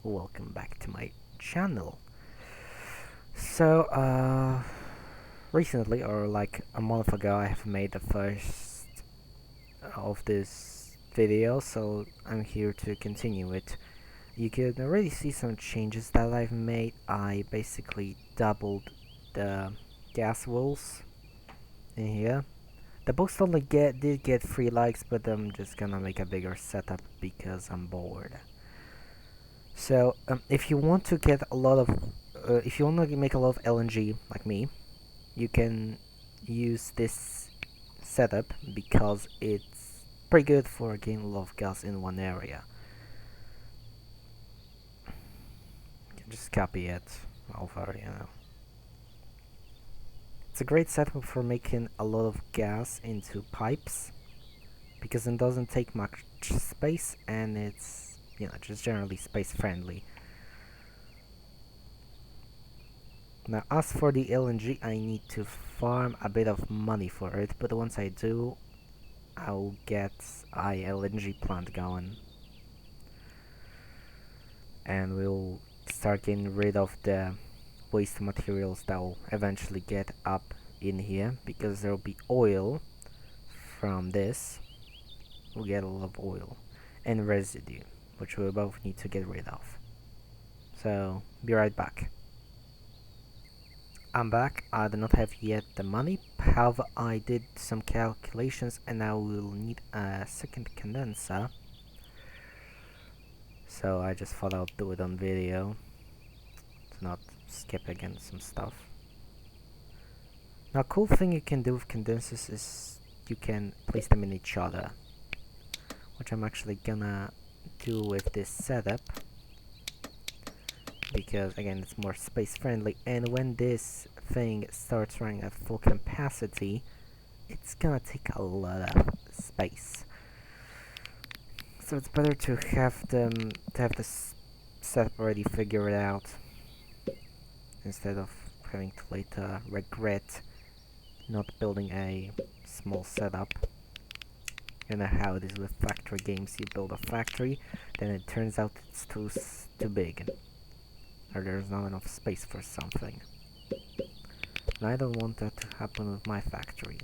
welcome back to my channel. So, recently, or like a month ago, I have made the first of this video, so I'm here to continue it. You can already see some changes that I've made. I basically doubled the gas wells in here. The post only did get 3 likes, but I'm just gonna make a bigger setup because I'm bored. So, if you want to get a lot of, if you want to make a lot of LNG like me, you can use this setup because it's pretty good for getting a lot of gas in one area. You can just copy it over. It's a great setup for making a lot of gas into pipes because it doesn't take much space and it's, just generally space friendly. Now, as for the LNG, I need to farm a bit of money for it, but once I do, I'll get a LNG plant going. And we'll start getting rid of the waste materials that will eventually get up in here, because there'll be oil from this. We'll get a lot of oil and residue, which we both need to get rid of. So, be right back. I'm back. I do not have yet the money. However, I did some calculations and I will need a second condenser. So I just thought I'll do it on video to not skip again some stuff. Now, cool thing you can do with condensers is you can place them in each other, which I'm actually gonna do with this setup. Because again, it's more space friendly, and when this thing starts running at full capacity, it's gonna take a lot of space. So it's better to have this setup already figured out instead of having to later regret not building a small setup. You know how it is with factory games. You build a factory, then it turns out it's too big, or there's not enough space for something. And I don't want that to happen with my factory.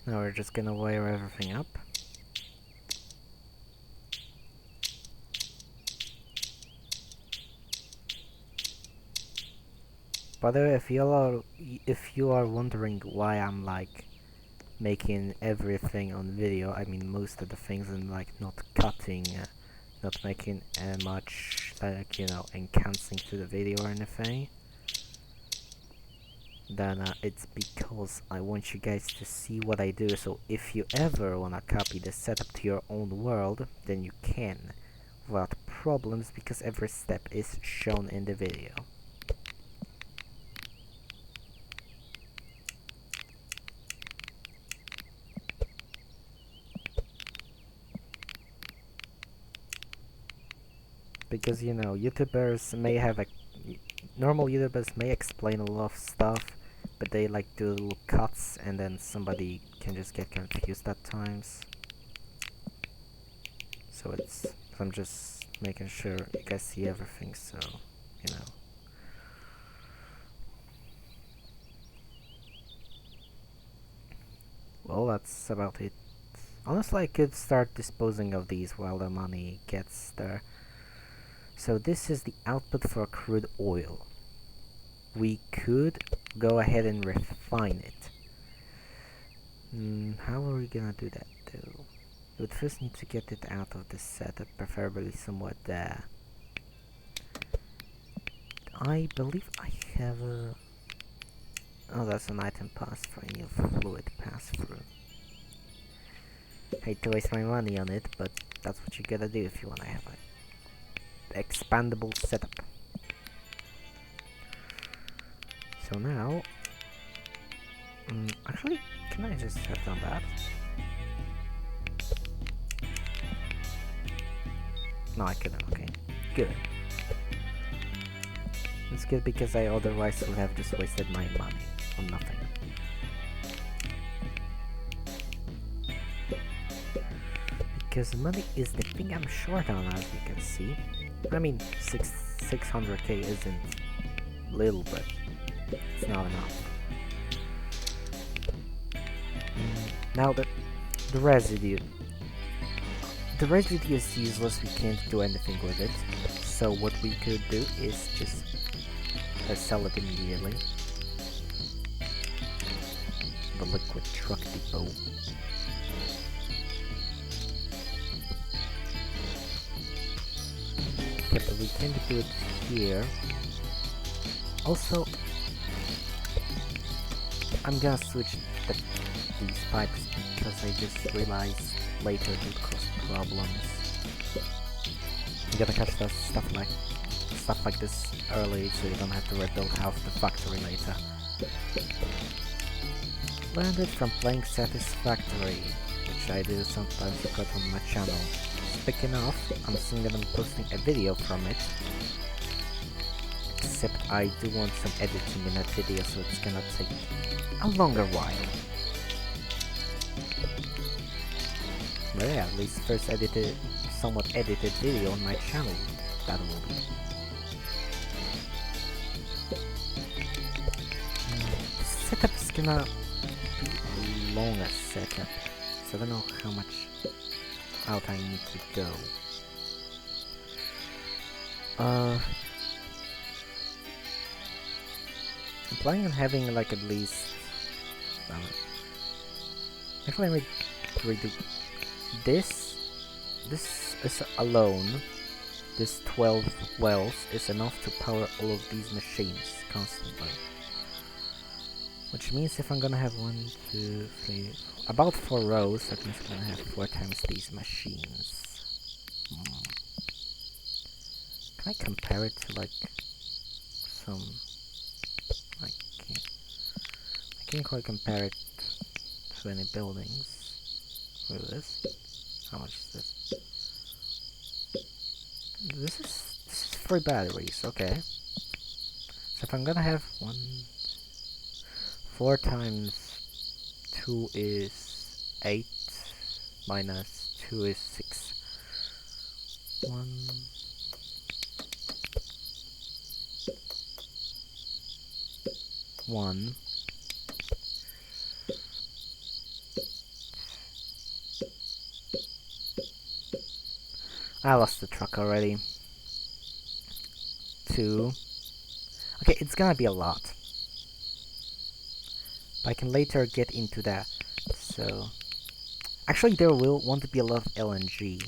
Now we're just gonna wire everything up. By the way, if you are wondering why I'm like making everything on video, I mean most of the things, and like not cutting, not making much like enhancing to the video or anything, then it's because I want you guys to see what I do. So if you ever wanna copy the setup to your own world, then you can without problems, because every step is shown in the video. Because YouTubers may have normal YouTubers may explain a lot of stuff, but they like do little cuts, and then somebody can just get confused at times. So I'm just making sure you guys see everything, so you know. Well, that's about it. Honestly, I could start disposing of these while the money gets there. So this is the output for crude oil. We could go ahead and refine it. How are we gonna do that though? We would first need to get it out of the setup, preferably somewhat there. I believe I have a... Oh, that's an item pass-through. I need a fluid pass-through. Hate to waste my money on it, but that's what you gotta do if you wanna have an expandable setup. just have done that. No, I couldn't. Okay, good. It's good because I otherwise would have just wasted my money on nothing. Because money is the thing I'm short on, as you can see. I mean, 600k isn't little, but it's not enough. Now the residue. The residue is useless, we can't do anything with it. So what we could do is just sell it immediately. The liquid truck depot. Okay, but we can't do it here. Also, I'm gonna switch these pipes because I just realized later it would cause problems. I'm gonna catch stuff like this early so you don't have to rebuild half the factory later. Learned it from playing Satisfactory, which I do sometimes record on my channel. Speaking of, I'm soon gonna be posting a video from it. Except I do want some editing in that video, so it's gonna take a longer while. But yeah, at least first somewhat edited video on my channel. That will be. The setup is gonna be a longer setup, so I don't know how much out I need to go. I'm planning on having like at least. Actually, I might redo this. This is alone. This 12 wells is enough to power all of these machines constantly. Which means if I'm gonna have 1, 2, 3, about 4 rows, that means I'm gonna have 4 times these machines. Can I compare it to like some? I can't quite compare it to any buildings. Look at this. How much is this? This is 3 batteries. Okay. So if I'm gonna have 4 times 2 is 8, minus 2 is 6. 1. I lost the truck already. 2. Okay, it's gonna be a lot. But I can later get into that. So, actually, there will want to be a lot of LNG.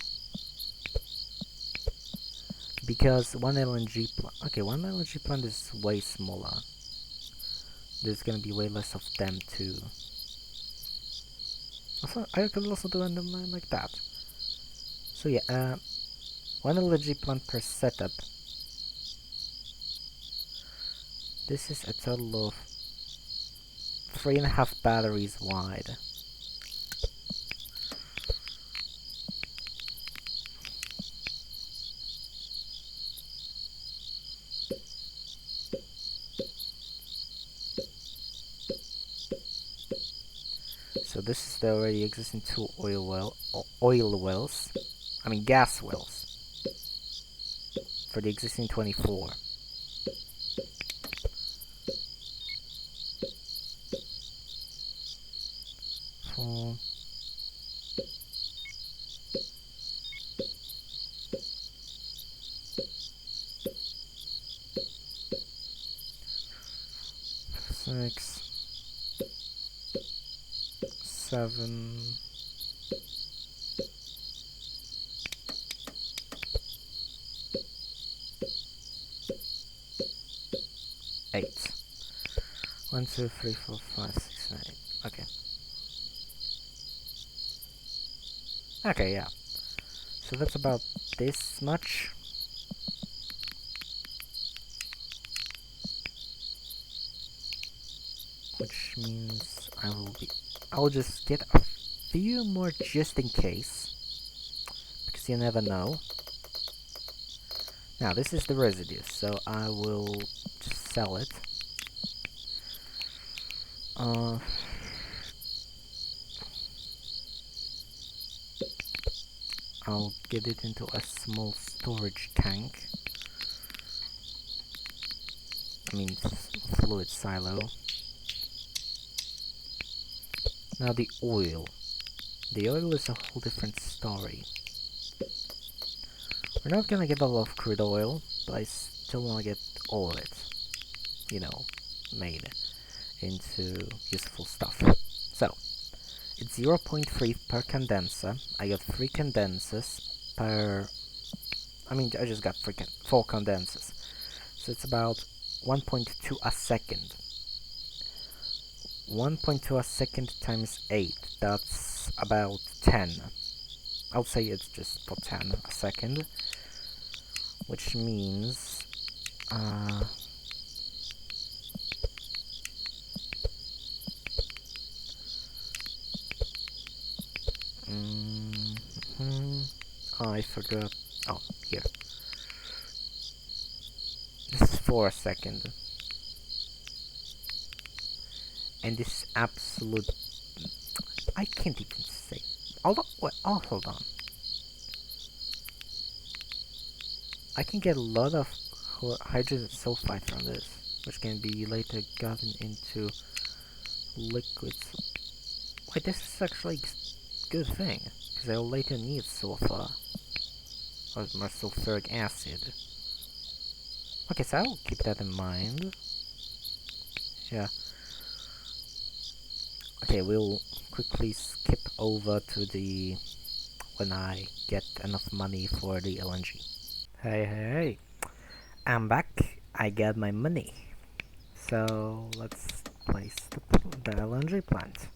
Because one LNG plant is way smaller. There's gonna be way less of them too. Also, I could also do them like that. So yeah, one LNG plant per setup. This is a total of 3.5 batteries wide. So this is the already existing 2 oil wells. I mean gas wells. For the existing 24. 4. 6. 7. 8. 1, 2, 3, 4, 5, 6, 7, 8. Okay. Okay, yeah. So that's about this much. Which means I will be I'll just get a few more just in case, because you never know. Now this is the residue, so I will just sell it. I'll get it into a small storage tank. I mean, fluid silo. Now the oil. The oil is a whole different story. We're not gonna get a lot of crude oil, but I still wanna get all of it, you know, made into useful stuff. So, it's 0.3 per condenser. I got 3 condensers per... I mean, I just got 4 condensers. So it's about 1.2 a second. 1.2 a second times 8, that's about 10. I'll say it's just for 10 a second. Which means... I forgot. Oh, here. This is for a second. And this absolute... I can't even say. Although, oh, hold on. I can get a lot of hydrogen sulfide from this, which can be later gotten into liquids. Wait, this is actually a good thing, because I'll later need sulfur, or more sulfuric acid. Okay, so I'll keep that in mind. Yeah. Okay, we'll quickly skip over to the... when I get enough money for the LNG. Hey, I'm back. I got my money. So, let's place the LNG plant.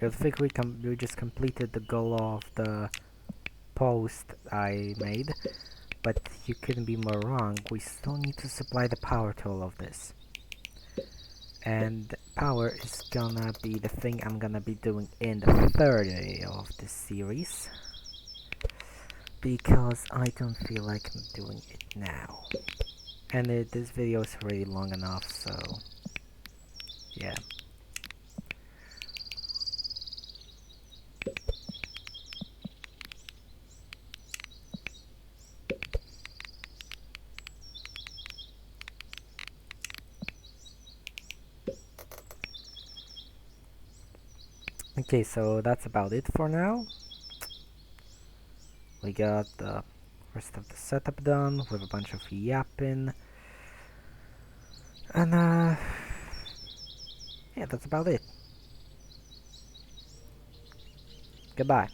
I think we just completed the goal of the post I made, but you couldn't be more wrong. We still need to supply the power to all of this. And power is gonna be the thing I'm gonna be doing in the third video of this series, because I don't feel like doing it now. And this video is already long enough, so yeah. Okay, so that's about it for now. We got the rest of the setup done with a bunch of yappin. And yeah, that's about it. Goodbye.